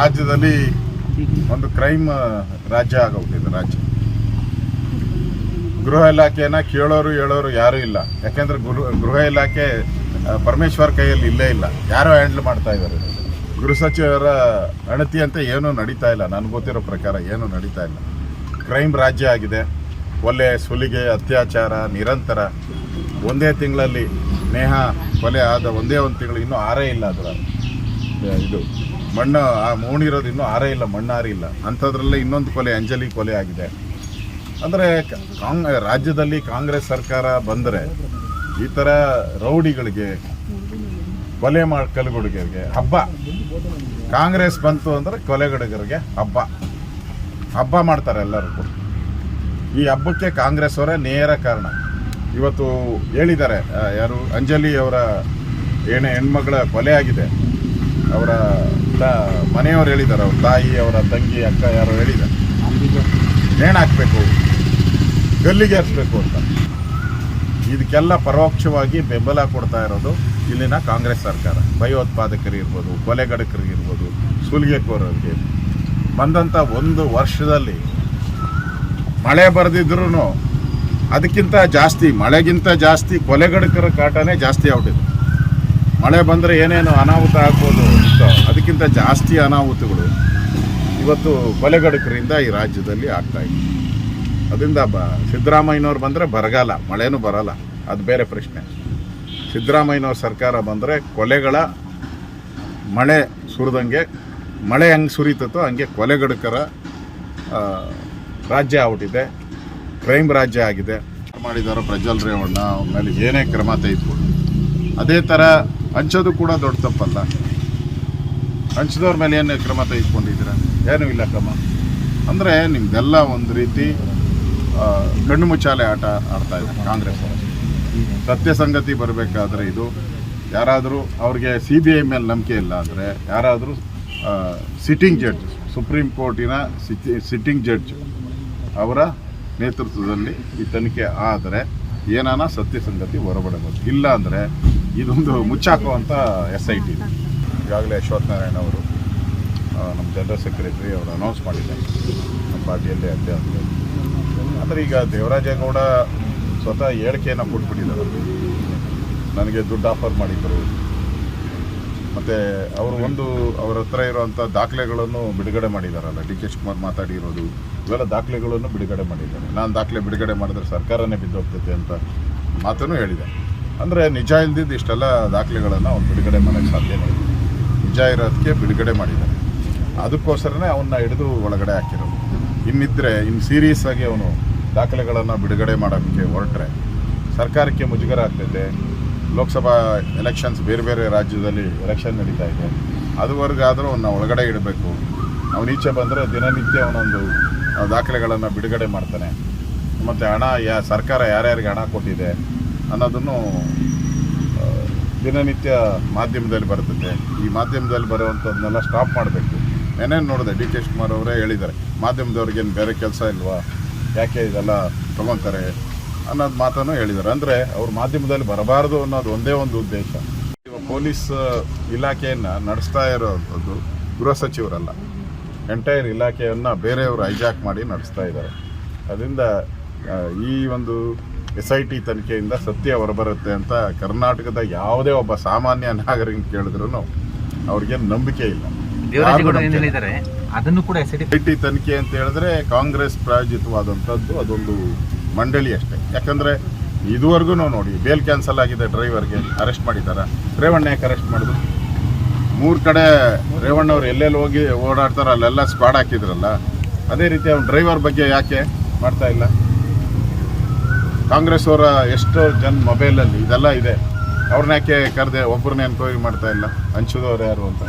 ರಾಜ್ಯದಲ್ಲಿ ಒಂದು ಕ್ರೈಮ್ ರಾಜ್ಯ ಆಗೋಗ್ತಿದೆ. ರಾಜ್ಯ ಗೃಹ ಇಲಾಖೆನ ಕೇಳೋರು ಹೇಳೋರು ಯಾರೂ ಇಲ್ಲ. ಯಾಕೆಂದರೆ ಗೃಹ ಇಲಾಖೆ ಪರಮೇಶ್ವರ್ ಕೈಯಲ್ಲಿ ಇಲ್ಲೇ ಇಲ್ಲ. ಯಾರೋ ಹ್ಯಾಂಡಲ್ ಮಾಡ್ತಾ ಇದ್ದಾರೆ. ಗೃಹ ಸಚಿವರ ಅಣತಿ ಅಂತ ಏನೂ ನಡೀತಾ ಇಲ್ಲ. ನನಗೆ ಗೊತ್ತಿರೋ ಪ್ರಕಾರ ಏನೂ ನಡೀತಾ ಇಲ್ಲ. ಕ್ರೈಮ್ ರಾಜ್ಯ ಆಗಿದೆ. ಕೊಲೆ, ಸುಲಿಗೆ, ಅತ್ಯಾಚಾರ ನಿರಂತರ. ಒಂದೇ ತಿಂಗಳಲ್ಲಿ ನೇಹ ಕೊಲೆ ಆದ ಒಂದೇ ಒಂದು ತಿಂಗಳು, ಇನ್ನೂ ಆರೇ ಇಲ್ಲ. ಅದರ ಇದು ಮಣ್ಣು ಮೂಣಿರೋದು ಇನ್ನೂ ಆರೇ ಇಲ್ಲ, ಮಣ್ಣಾರಿಲ್ಲ. ಅಂಥದ್ರಲ್ಲೇ ಇನ್ನೊಂದು ಕೊಲೆ, ಅಂಜಲಿ ಕೊಲೆ ಆಗಿದೆ. ಅಂದರೆ ರಾಜ್ಯದಲ್ಲಿ ಕಾಂಗ್ರೆಸ್ ಸರ್ಕಾರ ಬಂದರೆ ಈ ಥರ ರೌಡಿಗಳಿಗೆ, ಕೊಲೆ ಕಲುಗುಡುಗರಿಗೆ ಹಬ್ಬ. ಕಾಂಗ್ರೆಸ್ ಬಂತು ಅಂದರೆ ಕೊಲೆಗಡುಗರಿಗೆ ಹಬ್ಬ ಮಾಡ್ತಾರೆ ಎಲ್ಲರಿಗೂ. ಈ ಹಬ್ಬಕ್ಕೆ ಕಾಂಗ್ರೆಸ್ ಅವರೇ ನೇರ ಕಾರಣ. ಇವತ್ತು ಹೇಳಿದ್ದಾರೆ, ಯಾರು ಅಂಜಲಿ ಅವರ ಹೆಣ್ಮಗಳ ಕೊಲೆ ಆಗಿದೆ, ಅವರ ಮನೆಯವರು ಹೇಳಿದ್ದಾರೆ, ಅವ್ರ ತಾಯಿ, ಅವರ ತಂಗಿ, ಅಕ್ಕ ಯಾರೋ ಹೇಳಿದ್ದಾರೆ ನೇಣು ಹಾಕಬೇಕು, ಗಲ್ಲಿಗೆ ಹರಿಸ್ಬೇಕು ಅಂತ. ಇದಕ್ಕೆಲ್ಲ ಪರೋಕ್ಷವಾಗಿ ಬೆಂಬಲ ಕೊಡ್ತಾ ಇರೋದು ಇಲ್ಲಿನ ಕಾಂಗ್ರೆಸ್ ಸರ್ಕಾರ. ಭಯೋತ್ಪಾದಕರಿರ್ಬೋದು, ಕೊಲೆಗಡಕರಿಗಿರ್ಬೋದು, ಸುಲಿಗೆಕೋರರಿಗೆ. ಬಂದಂಥ ಒಂದು ವರ್ಷದಲ್ಲಿ ಮಳೆ ಬರೆದಿದ್ರೂ ಅದಕ್ಕಿಂತ ಜಾಸ್ತಿ, ಮಳೆಗಿಂತ ಜಾಸ್ತಿ ಕೊಲೆಗಡಕರ ಕಾಟನೇ ಜಾಸ್ತಿ ಆಗ್ಬಿಟ್ಟಿದೆ. ಮಳೆ ಬಂದರೆ ಏನೇನು ಅನಾಹುತ ಆಗ್ಬೋದು ಅಂತ, ಅದಕ್ಕಿಂತ ಜಾಸ್ತಿ ಅನಾಹುತಗಳು ಇವತ್ತು ಕೊಲೆಗಡಕರಿಂದ ಈ ರಾಜ್ಯದಲ್ಲಿ ಆಗ್ತಾಯಿದೆ. ಅದರಿಂದ ಸಿದ್ದರಾಮಯ್ಯನವ್ರು ಬಂದರೆ ಬರಗಾಲ, ಮಳೆನೂ ಬರಲ್ಲ, ಅದು ಬೇರೆ ಪ್ರಶ್ನೆ. ಸಿದ್ದರಾಮಯ್ಯನವ್ರ ಸರ್ಕಾರ ಬಂದರೆ ಕೊಲೆಗಳ ಮಳೆ ಸುರಿದಂಗೆ, ಮಳೆ ಹೆಂಗೆ ಸುರಿತೋ ಹಂಗೆ ಕೊಲೆಗಡಕರ ರಾಜ್ಯ ಆಗ್ಬಿಟ್ಟಿದೆ. ಕ್ರೈಮ್ ರಾಜ್ಯ ಆಗಿದೆ. ಮಾಡಿದಾರೋ ಪ್ರಜ್ವಲ್ ರೇವಣ್ಣ ಮೇಲೆ ಏನೇ ಕ್ರಮ ತೆಗೆದುಕೊಂಡು, ಅದೇ ಥರ ಹಂಚೋದು ಕೂಡ ದೊಡ್ಡ ತಪ್ಪಲ್ಲ. ಹಂಚಿದವ್ರ ಮೇಲೆ ಏನು ಕ್ರಮ ತೆಗೆದುಕೊಂಡಿದ್ದೀರ? ಏನೂ ಇಲ್ಲ ಕ್ರಮ. ಅಂದರೆ ನಿಮ್ದೆಲ್ಲ ಒಂದು ರೀತಿ ಕಣ್ಣು ಮುಚ್ಚಾಲೆ ಆಟ ಆಡ್ತಾ ಇದೆ ಕಾಂಗ್ರೆಸ್ ಅವರು. ಸತ್ಯ ಸಂಗತಿ ಬರಬೇಕಾದ್ರೆ ಇದು ಯಾರಾದರೂ ಅವ್ರಿಗೆ CBI ಮೇಲೆ ನಂಬಿಕೆ ಇಲ್ಲ ಅಂದರೆ, ಯಾರಾದರೂ ಸಿಟ್ಟಿಂಗ್ ಜಡ್ಜ್, ಸುಪ್ರೀಂ ಕೋರ್ಟಿನ ಸಿಟ್ಟಿಂಗ್ ಜಡ್ಜ್ ಅವರ ನೇತೃತ್ವದಲ್ಲಿ ಈ ತನಿಖೆ ಆದರೆ ಏನಾನ ಸತ್ಯ ಸಂಗತಿ ಹೊರಬಡಬಹುದು. ಇಲ್ಲ ಅಂದರೆ ಇದೊಂದು ಮುಚ್ಚಾಕುವಂಥ SIT. ಈಗಾಗಲೇ ಅಶ್ವಥ್ ನಾರಾಯಣ ಅವರು, ನಮ್ಮ ಜನರಲ್ ಸೆಕ್ರೆಟರಿ ಅವರು ಅನೌನ್ಸ್ ಮಾಡಿದ್ದಾರೆ ನಮ್ಮ ಪಾರ್ಟಿಯಲ್ಲಿ ಅಧ್ಯಕ್ಷ. ಆದರೆ ಈಗ ದೇವರಾಜೇಗೌಡ ಸ್ವತಃ ಹೇಳಿಕೆಯನ್ನು ಕೊಟ್ಬಿಟ್ಟಿದ್ದಾರೆ. ನನಗೆ ದುಡ್ಡು ಆಫರ್ ಮಾಡಿದ್ದರು, ಮತ್ತು ಅವರು ಅವ್ರ ಹತ್ರ ಇರುವಂಥ ದಾಖಲೆಗಳನ್ನು ಬಿಡುಗಡೆ ಮಾಡಿದ್ದಾರಲ್ಲ, DK ಶಿವಕುಮಾರ್ ಮಾತಾಡಿರೋದು ಇವೆಲ್ಲ ದಾಖಲೆಗಳನ್ನು ಬಿಡುಗಡೆ ಮಾಡಿದ್ದಾರೆ. ನಾನು ದಾಖಲೆ ಬಿಡುಗಡೆ ಮಾಡಿದ್ರೆ ಸರ್ಕಾರನೇ ಬಿದ್ದೋಗ್ತೈತೆ ಅಂತ ಮಾತನ್ನು ಹೇಳಿದೆ. ಅಂದರೆ ನಿಜ ಇಲ್ದಿದ್ದು ಇಷ್ಟೆಲ್ಲ ದಾಖಲೆಗಳನ್ನು ಅವ್ನು ಬಿಡುಗಡೆ ಮಾಡೋಕ್ಕೆ ಸಾಧ್ಯನೇ ಇಲ್ಲ. ನಿಜ ಇರೋದಕ್ಕೆ ಬಿಡುಗಡೆ ಮಾಡಿದ್ದಾರೆ. ಅದಕ್ಕೋಸ್ಕರನೇ ಅವನ್ನ ಹಿಡಿದು ಒಳಗಡೆ ಹಾಕಿರೋದು. ಇನ್ನು ಸೀರಿಯಸ್ ಆಗಿ ಅವನು ದಾಖಲೆಗಳನ್ನು ಬಿಡುಗಡೆ ಮಾಡೋಕ್ಕೆ ಹೊರಟ್ರೆ ಸರ್ಕಾರಕ್ಕೆ ಮುಜುಗರ ಆಗ್ತೈತೆ. ಲೋಕಸಭಾ ಎಲೆಕ್ಷನ್ಸ್, ಬೇರೆ ಬೇರೆ ರಾಜ್ಯದಲ್ಲಿ ಎಲೆಕ್ಷನ್ ನಡೀತಾ ಇದೆ. ಅದುವರೆಗಾದರೂ ಅವನ್ನ ಒಳಗಡೆ ಇಡಬೇಕು. ಅವನೀಚೆ ಬಂದರೆ ದಿನನಿತ್ಯ ಅವನೊಂದು ದಾಖಲೆಗಳನ್ನು ಬಿಡುಗಡೆ ಮಾಡ್ತಾನೆ. ಮತ್ತು ಹಣ ಸರ್ಕಾರ ಯಾರ್ಯಾರಿಗೆ ಹಣ ಕೊಟ್ಟಿದೆ ಅನ್ನೋದನ್ನು ದಿನನಿತ್ಯ ಮಾಧ್ಯಮದಲ್ಲಿ ಬರ್ತದೆ. ಈ ಮಾಧ್ಯಮದಲ್ಲಿ ಬರುವಂಥದ್ದನ್ನೆಲ್ಲ ಸ್ಟಾಪ್ ಮಾಡಬೇಕು. ಏನೇನು ನೋಡಿದೆ, DK ಶಿವಕುಮಾರ್ ಅವರೇ ಹೇಳಿದ್ದಾರೆ, ಮಾಧ್ಯಮದವ್ರಿಗೇನು ಬೇರೆ ಕೆಲಸ ಇಲ್ವಾ, ಯಾಕೆ ಇದೆಲ್ಲ ತೊಗೊತಾರೆ ಅನ್ನೋದು ಮಾತನ್ನು ಹೇಳಿದ್ದಾರೆ. ಅಂದರೆ ಅವ್ರು ಮಾಧ್ಯಮದಲ್ಲಿ ಬರಬಾರ್ದು ಅನ್ನೋದು ಒಂದೇ ಒಂದು ಉದ್ದೇಶ. ಪೊಲೀಸ್ ಇಲಾಖೆಯನ್ನು ನಡೆಸ್ತಾ ಇರೋದು ಗೃಹ ಸಚಿವರಲ್ಲ, ಎಂಟೈರ್ ಇಲಾಖೆಯನ್ನು ಬೇರೆಯವರು ಹೈಜಾಕ್ ಮಾಡಿ ನಡೆಸ್ತಾ ಇದ್ದಾರೆ. ಅದರಿಂದ ಈ ಒಂದು SIT ತನಿಖೆಯಿಂದ ಸತ್ಯ ಹೊರಬರುತ್ತೆ ಅಂತ ಕರ್ನಾಟಕದ ಯಾವುದೇ ಒಬ್ಬ ಸಾಮಾನ್ಯ ನಾಗರಿಕ ಕೇಳಿದ್ರು ಅವ್ರಿಗೆ ನಂಬಿಕೆ ಇಲ್ಲ. ಅದನ್ನು ಕೂಡ SIT ತನಿಖೆ ಅಂತ ಹೇಳಿದ್ರೆ ಕಾಂಗ್ರೆಸ್ ಪ್ರಾಯೋಜಿತವಾದಂಥದ್ದು ಅದೊಂದು ಮಂಡಳಿ ಅಷ್ಟೇ. ಯಾಕಂದರೆ ಇದುವರೆಗೂ ನೋಡಿ, ಬೇಲ್ ಕ್ಯಾನ್ಸಲ್ ಆಗಿದೆ, ಡ್ರೈವರ್ಗೆ ಅರೆಸ್ಟ್ ಮಾಡಿದ್ದಾರೆ. ರೇವಣ್ಣ ಯಾಕೆ ಅರೆಸ್ಟ್ ಮಾಡಿದ್ರು? 3 ಕಡೆ ರೇವಣ್ಣವ್ರು ಎಲ್ಲೆಲ್ಲಿ ಹೋಗಿ ಓಡಾಡ್ತಾರೋ ಅಲ್ಲೆಲ್ಲ ಸ್ಕ್ವಾಡ್ ಹಾಕಿದ್ರಲ್ಲ, ಅದೇ ರೀತಿ ಅವ್ನ ಡ್ರೈವರ್ ಬಗ್ಗೆ ಯಾಕೆ ಮಾಡ್ತಾ ಇಲ್ಲ? ಕಾಂಗ್ರೆಸ್ ಅವರ ಎಷ್ಟೋ ಜನ ಮೊಬೈಲಲ್ಲಿ ಇದೆಲ್ಲ ಇದೆ, ಅವ್ರನ್ನ ಯಾಕೆ ಕರೆದೆ ಒಬ್ಬರನ್ನ ಎನ್ಕ್ವೈರಿ ಮಾಡ್ತಾ ಇಲ್ಲ? ಹಂಚಿದವ್ರು ಯಾರು ಅಂತ.